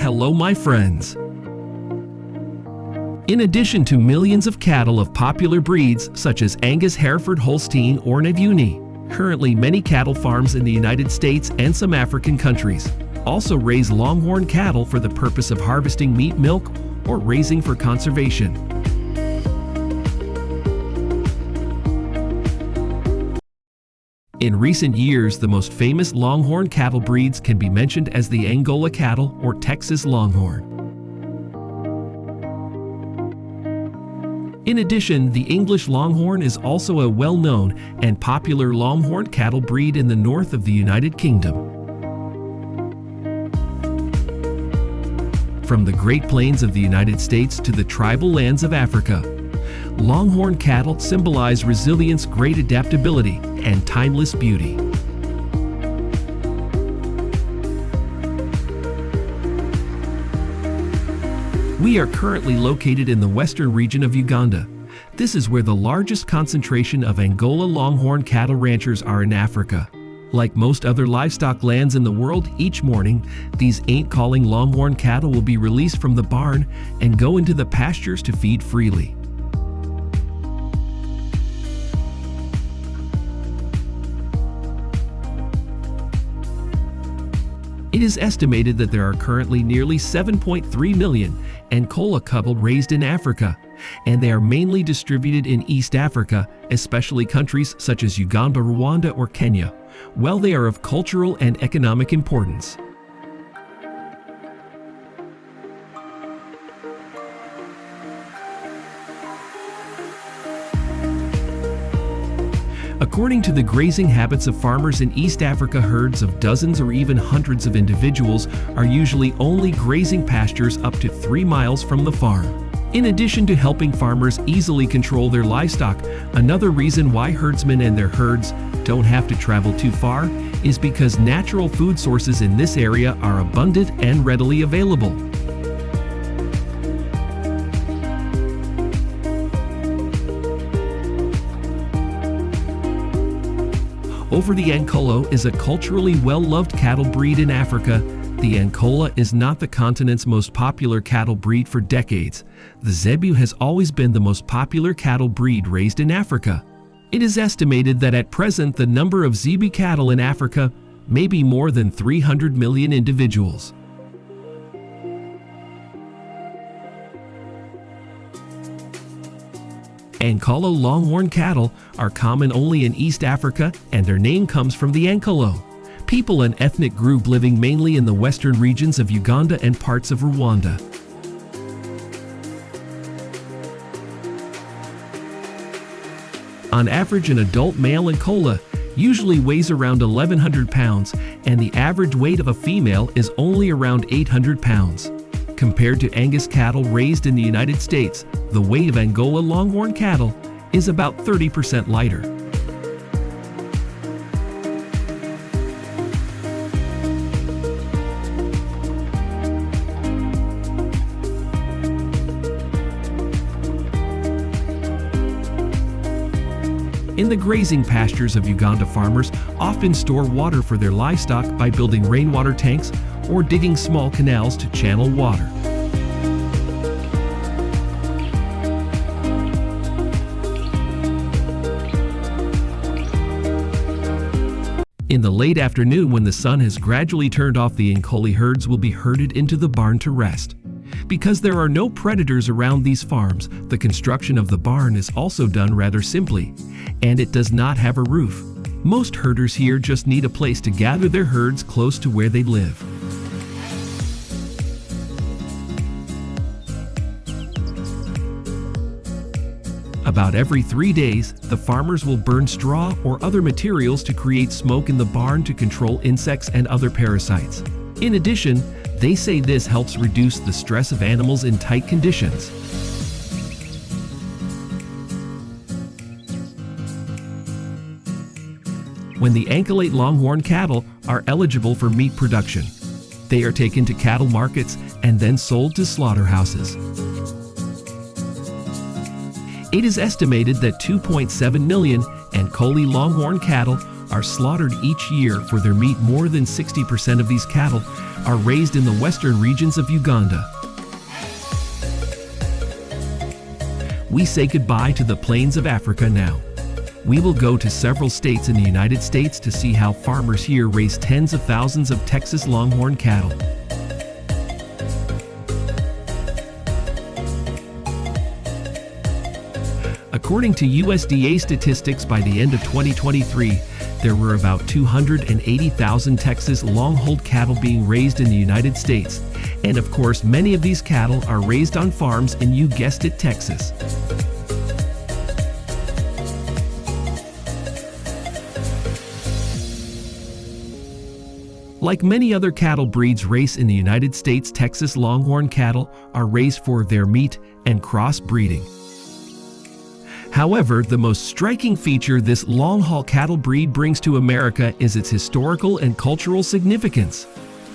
Hello, my friends. In addition to millions of cattle of popular breeds such as Angus, Hereford, Holstein, or Nevuni, currently many cattle farms in the United States and some African countries also raise Longhorn cattle for the purpose of harvesting meat, milk, or raising for conservation. In recent years, the most famous Longhorn cattle breeds can be mentioned as the Angola cattle or Texas Longhorn. In addition, the English Longhorn is also a well-known and popular Longhorn cattle breed in the north of the United Kingdom. From the Great Plains of the United States to the tribal lands of Africa, Longhorn cattle symbolize resilience, great adaptability, and timeless beauty. We are currently located in the western region of Uganda. This is where the largest concentration of Angola Longhorn cattle ranchers are in Africa. Like most other livestock lands in the world, each morning, these ain't-calling Longhorn cattle will be released from the barn and go into the pastures to feed freely. It is estimated that there are currently nearly 7.3 million Angola cattle raised in Africa, and they are mainly distributed in East Africa, especially countries such as Uganda, Rwanda, or Kenya, while they are of cultural and economic importance. According to the grazing habits of farmers in East Africa, herds of dozens or even hundreds of individuals are usually only grazing pastures up to 3 miles from the farm. In addition to helping farmers easily control their livestock, another reason why herdsmen and their herds don't have to travel too far is because natural food sources in this area are abundant and readily available. Over the Ankolo is a culturally well-loved cattle breed in Africa. The Angola is not the continent's most popular cattle breed for decades. The Zebu has always been the most popular cattle breed raised in Africa. It is estimated that at present the number of Zebu cattle in Africa may be more than 300 million individuals. Ankolo Longhorn cattle are common only in East Africa, and their name comes from the Ankolo, people and ethnic group living mainly in the western regions of Uganda and parts of Rwanda. On average, an adult male Angola usually weighs around 1,100 pounds, and the average weight of a female is only around 800 pounds. Compared to Angus cattle raised in the United States, the weight of Angola Longhorn cattle is about 30% lighter. In the grazing pastures of Uganda, farmers often store water for their livestock by building rainwater tanks or digging small canals to channel water. In the late afternoon, when the sun has gradually turned off, the Ankoli herds will be herded into the barn to rest. Because there are no predators around these farms, the construction of the barn is also done rather simply, and it does not have a roof. Most herders here just need a place to gather their herds close to where they live. About every 3 days, the farmers will burn straw or other materials to create smoke in the barn to control insects and other parasites. In addition, they say this helps reduce the stress of animals in tight conditions. When the Ankolate Longhorn cattle are eligible for meat production, they are taken to cattle markets and then sold to slaughterhouses. It is estimated that 2.7 million Ankoli Longhorn cattle are slaughtered each year for their meat. More than 60% of these cattle are raised in the western regions of Uganda. We say goodbye to the plains of Africa now. We will go to several states in the United States to see how farmers here raise tens of thousands of Texas Longhorn cattle. According to USDA statistics, by the end of 2023, there were about 280,000 Texas Longhorn cattle being raised in the United States. And of course, many of these cattle are raised on farms in, you guessed it, Texas. Like many other cattle breeds raised in the United States, Texas Longhorn cattle are raised for their meat and cross-breeding. However, the most striking feature this long-haul cattle breed brings to America is its historical and cultural significance.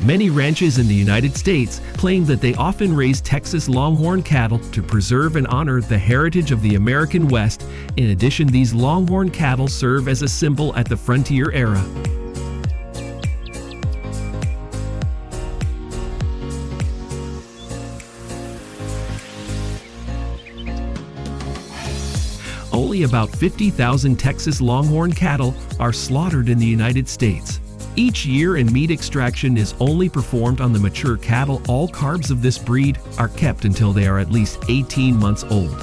Many ranches in the United States claim that they often raise Texas Longhorn cattle to preserve and honor the heritage of the American West. In addition, these Longhorn cattle serve as a symbol at the frontier era. Only about 50,000 Texas Longhorn cattle are slaughtered in the United States. Each year, and meat extraction is only performed on the mature cattle. All carbs of this breed are kept until they are at least 18 months old.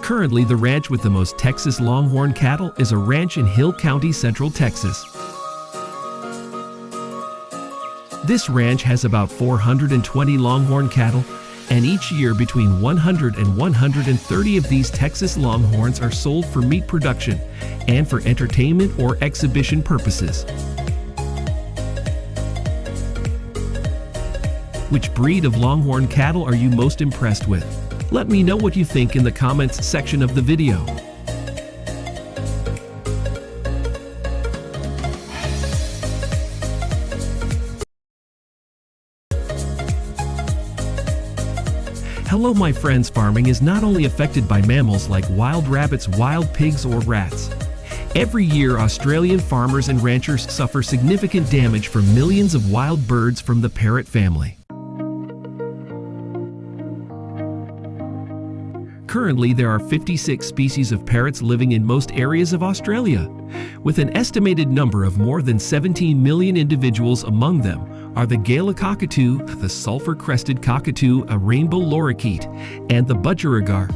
Currently, the ranch with the most Texas Longhorn cattle is a ranch in Hill County, Central Texas. This ranch has about 420 Longhorn cattle, and each year between 100 and 130 of these Texas Longhorns are sold for meat production and for entertainment or exhibition purposes. Which breed of Longhorn cattle are you most impressed with? Let me know what you think in the comments section of the video. Hello my friends, farming is not only affected by mammals like wild rabbits, wild pigs, or rats. Every year, Australian farmers and ranchers suffer significant damage from millions of wild birds from the parrot family. Currently, there are 56 species of parrots living in most areas of Australia, with an estimated number of more than 17 million individuals. Among them are the Gala cockatoo, the sulfur-crested cockatoo, a rainbow lorikeet, and the budgerigar,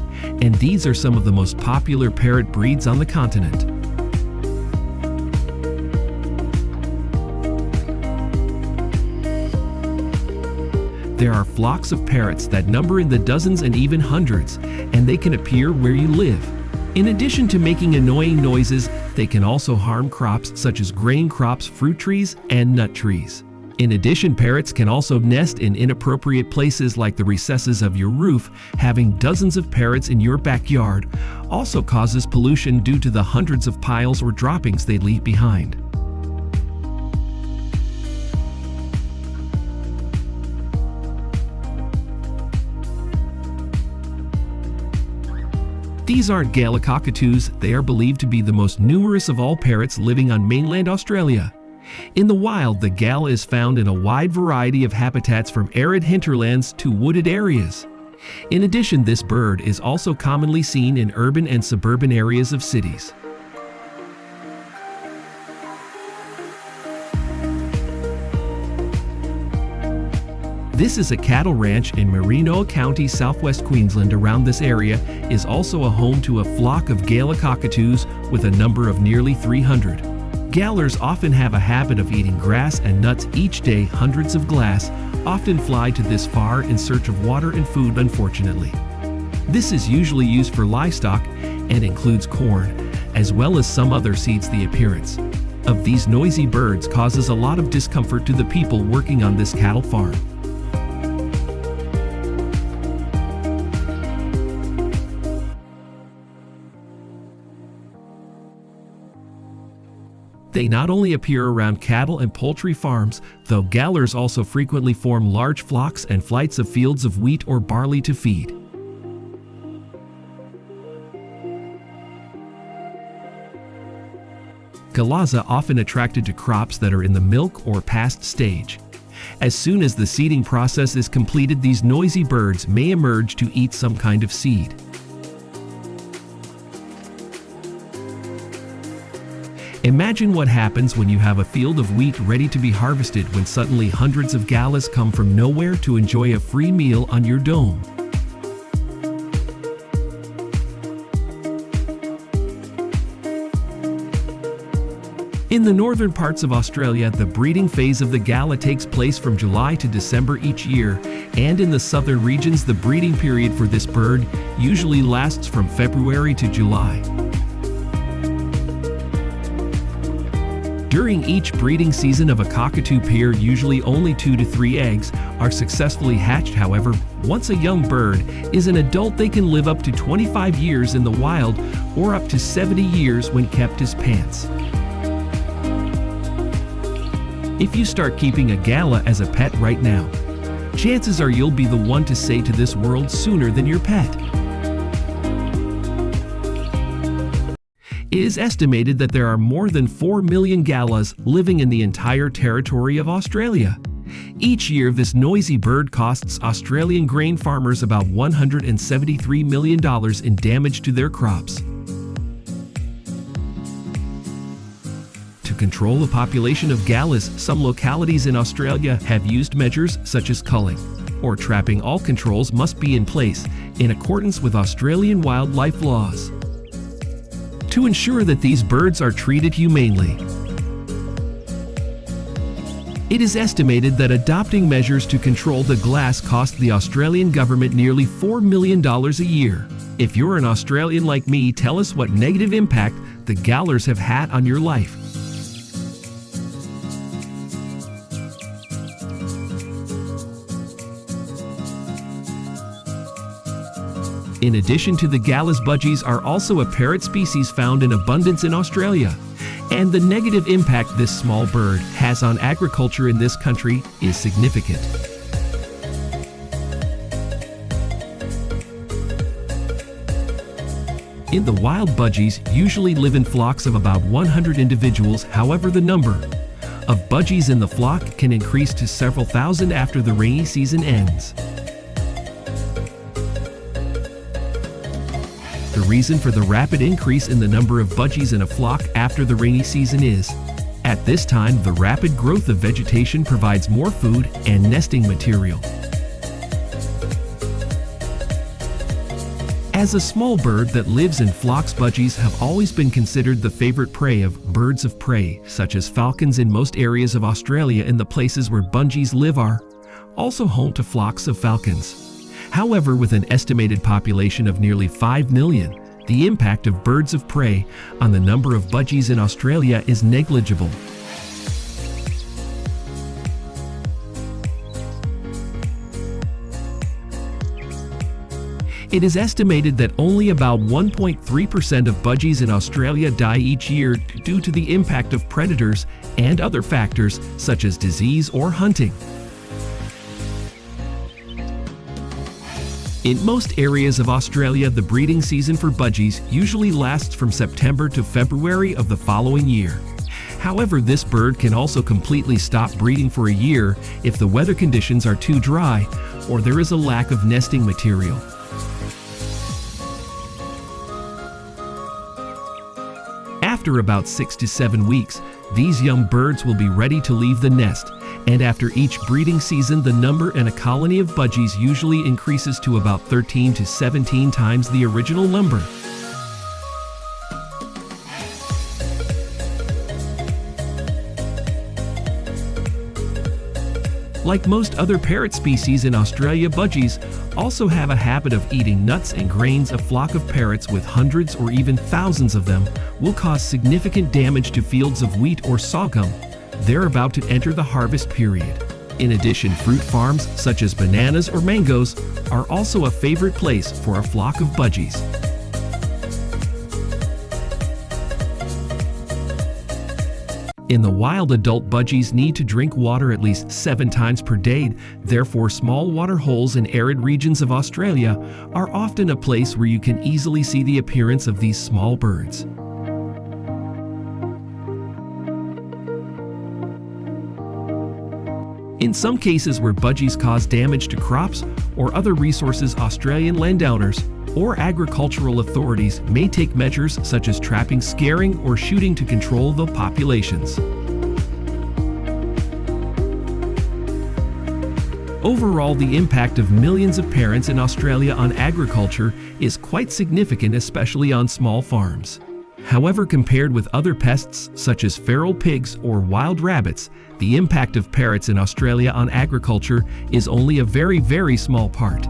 and these are some of the most popular parrot breeds on the continent. There are flocks of parrots that number in the dozens and even hundreds, and they can appear where you live. In addition to making annoying noises, they can also harm crops such as grain crops, fruit trees, and nut trees. In addition, parrots can also nest in inappropriate places like the recesses of your roof. Having dozens of parrots in your backyard also causes pollution due to the hundreds of piles or droppings they leave behind. These aren't Gala cockatoos, they are believed to be the most numerous of all parrots living on mainland Australia. In the wild, the Gala is found in a wide variety of habitats from arid hinterlands to wooded areas. In addition, this bird is also commonly seen in urban and suburban areas of cities. This is a cattle ranch in Merino County, southwest Queensland. Around this area is also a home to a flock of Gala cockatoos with a number of nearly 300. Galars often have a habit of eating grass and nuts each day. Hundreds of glass often fly to this far in search of water and food, unfortunately. This is usually used for livestock and includes corn, as well as some other seeds. The appearance of these noisy birds causes a lot of discomfort to the people working on this cattle farm. They not only appear around cattle and poultry farms, though galars also frequently form large flocks and flights of fields of wheat or barley to feed. Gallas are often attracted to crops that are in the milk or past stage. As soon as the seeding process is completed, these noisy birds may emerge to eat some kind of seed. Imagine what happens when you have a field of wheat ready to be harvested when suddenly hundreds of gallas come from nowhere to enjoy a free meal on your dome. In the northern parts of Australia, the breeding phase of the galla takes place from July to December each year, and in the southern regions, the breeding period for this bird usually lasts from February to July. During each breeding season of a cockatoo pair, usually only 2 to 3 eggs are successfully hatched. However, once a young bird is an adult, they can live up to 25 years in the wild or up to 70 years when kept as pets. If you start keeping a galla as a pet right now, chances are you'll be the one to say to this world sooner than your pet. It is estimated that there are more than 4 million gallas living in the entire territory of Australia. Each year, this noisy bird costs Australian grain farmers about $173 million in damage to their crops. To control the population of gallas, some localities in Australia have used measures such as culling or trapping. All controls must be in place in accordance with Australian wildlife laws to ensure that these birds are treated humanely. It is estimated that adopting measures to control the glass cost the Australian government nearly $4 million a year. If you're an Australian like me, tell us what negative impact the gallas have had on your life. In addition to the gallas, budgies are also a parrot species found in abundance in Australia, and the negative impact this small bird has on agriculture in this country is significant. In the wild, budgies usually live in flocks of about 100 individuals. However, the number of budgies in the flock can increase to several thousand after the rainy season ends. The reason for the rapid increase in the number of budgies in a flock after the rainy season is, at this time, the rapid growth of vegetation provides more food and nesting material. As a small bird that lives in flocks, budgies have always been considered the favorite prey of birds of prey, such as falcons. In most areas of Australia, and the places where budgies live are also home to flocks of falcons. However, with an estimated population of nearly 5 million, the impact of birds of prey on the number of budgies in Australia is negligible. It is estimated that only about 1.3% of budgies in Australia die each year due to the impact of predators and other factors such as disease or hunting. In most areas of Australia, the breeding season for budgies usually lasts from September to February of the following year. However, this bird can also completely stop breeding for a year if the weather conditions are too dry or there is a lack of nesting material. After about 6 to 7 weeks, these young birds will be ready to leave the nest, and after each breeding season, the number in a colony of budgies usually increases to about 13 to 17 times the original number. Like most other parrot species in Australia, budgies also have a habit of eating nuts and grains. A flock of parrots with hundreds or even thousands of them will cause significant damage to fields of wheat or sorghum. They're about to enter the harvest period. In addition, fruit farms such as bananas or mangoes are also a favorite place for a flock of budgies. In the wild, adult budgies need to drink water at least 7 times per day. Therefore, small water holes in arid regions of Australia are often a place where you can easily see the appearance of these small birds. In some cases where budgies cause damage to crops or other resources, Australian landowners or agricultural authorities may take measures such as trapping, scaring, or shooting to control the populations. Overall, the impact of millions of parents in Australia on agriculture is quite significant, especially on small farms. However, compared with other pests such as feral pigs or wild rabbits, the impact of parrots in Australia on agriculture is only a very, very small part.